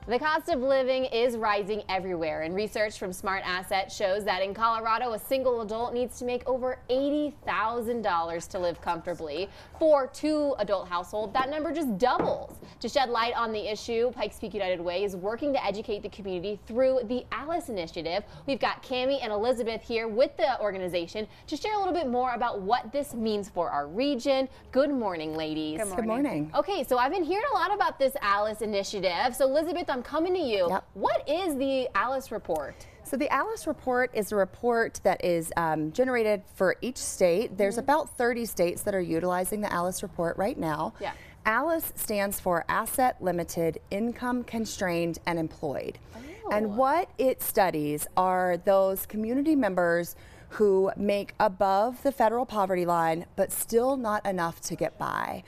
The cost of living is rising everywhere, and research from Smart Asset shows that in Colorado, a single adult needs to make over $80,000 to live comfortably. For two-adult household, that number just doubles. To shed light on the issue, Pikes Peak United Way is working to educate the community through the Alice Initiative. We've got Cammie and Elizabeth here with the organization to share a little bit more about what this means for our region. Good morning, ladies. Good morning. Okay, so I've been hearing a lot about this Alice Initiative. So Elizabeth, I'm coming to you. Yep. What is the Alice Report? So the Alice Report is a report that is generated for each state. There's about 30 states that are utilizing the Alice Report right now. Yeah. ALICE stands for Asset Limited, Income Constrained, and Employed. Oh. And what it studies are those community members who make above the federal poverty line, but still not enough to get by.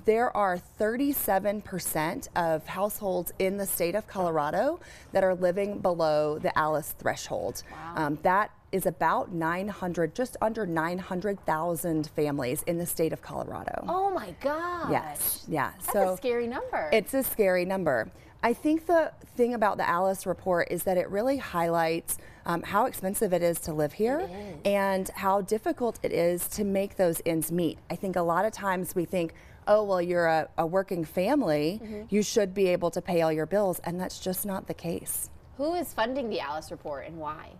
There are 37% of households in the state of Colorado that are living below the ALICE threshold. Wow. That is about 900, just under 900,000 families in the state of Colorado. Oh my gosh. Yes, yeah. That's a scary number. It's a scary number. I think the thing about the Alice Report is that it really highlights how expensive it is to live here and how difficult it is to make those ends meet. I think a lot of times we think, oh, well, you're a working family, you should be able to pay all your bills, and that's just not the case. Who is funding the Alice Report and why?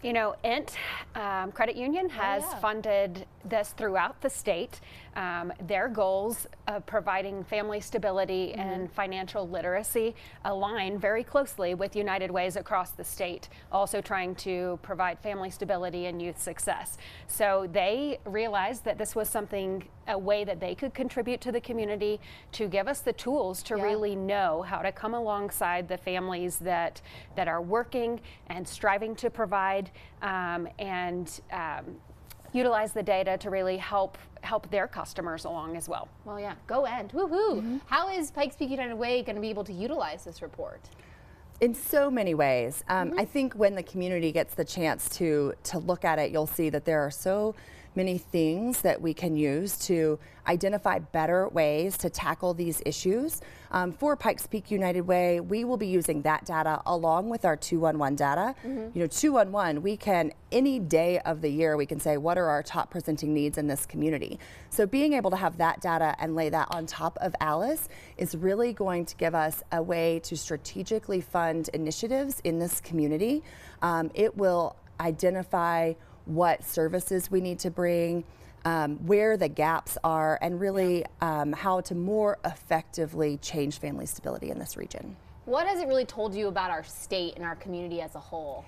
You know, INT Credit Union has funded this throughout the state. Their goals of providing family stability and financial literacy align very closely with United Way's across the state, also trying to provide family stability and youth success. So they realized that this was something, a way that they could contribute to the community to give us the tools to really know how to come alongside the families that are working and striving to provide and utilize the data to really help their customers along as well. Well, yeah, go end. Woohoo! How is Pikes Peak United Way going to be able to utilize this report? In so many ways. I think when the community gets the chance to look at it, you'll see that there are so many things that we can use to identify better ways to tackle these issues. For Pikes Peak United Way, we will be using that data along with our 211 data. You know, 211, we can, any day of the year, we can say, what are our top presenting needs in this community? So being able to have that data and lay that on top of ALICE is really going to give us a way to strategically fund initiatives in this community. It will identify what services we need to bring, where the gaps are, and really how to more effectively change family stability in this region. What has it really told you about our state and our community as a whole?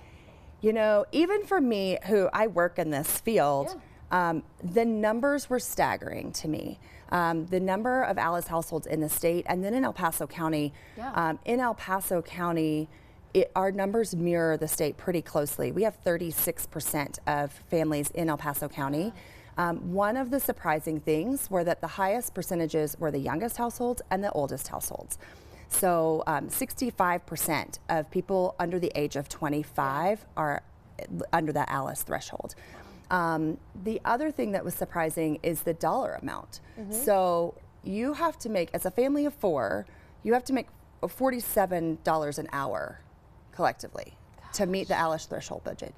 You know, even for me, who I work in this field, the numbers were staggering to me. The number of ALICE households in the state, and then in El Paso County. In El Paso County, our numbers mirror the state pretty closely. We have 36% of families in El Paso County. One of the surprising things were that the highest percentages were the youngest households and the oldest households. So 65% of people under the age of 25 are under that ALICE threshold. The other thing that was surprising is the dollar amount. So you have to make, as a family of four, you have to make $47 an hour collectively to meet the ALICE threshold budget.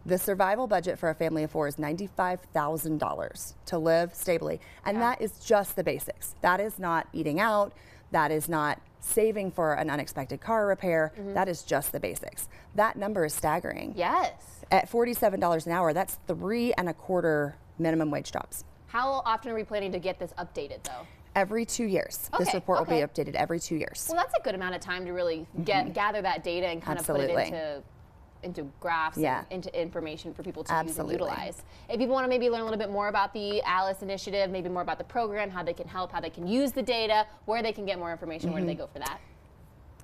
The survival budget for a family of four is $95,000 to live stably. And that is just the basics. That is not eating out. That is not saving for an unexpected car repair. That is just the basics. That number is staggering. Yes. At $47 an hour, that's 3.25 minimum wage jobs. How often are we planning to get this updated, though? Every 2 years. This report will be updated every 2 years. Well, that's a good amount of time to really gather that data and kind of put it into graphs and into information for people to use and utilize. If people want to maybe learn a little bit more about the ALICE Initiative, maybe more about the program, how they can help, how they can use the data, where they can get more information, where do they go for that?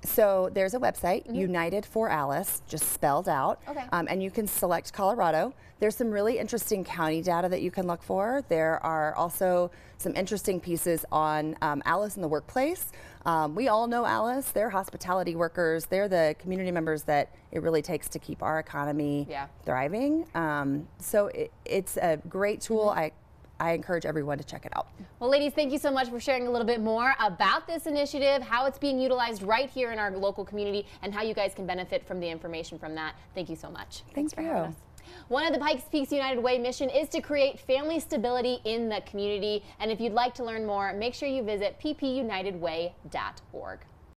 So there's a website, United for ALICE, just spelled out, and you can select Colorado. There's some really interesting county data that you can look for. There are also some interesting pieces on ALICE in the workplace. We all know ALICE. They're hospitality workers. They're the community members that it really takes to keep our economy thriving. So it's a great tool. I I encourage everyone to check it out. Well, ladies, thank you so much for sharing a little bit more about this initiative, how it's being utilized right here in our local community, and how you guys can benefit from the information from that. Thank you so much. Thanks for having us. One of the Pikes Peaks United Way mission is to create family stability in the community. And if you'd like to learn more, make sure you visit ppunitedway.org.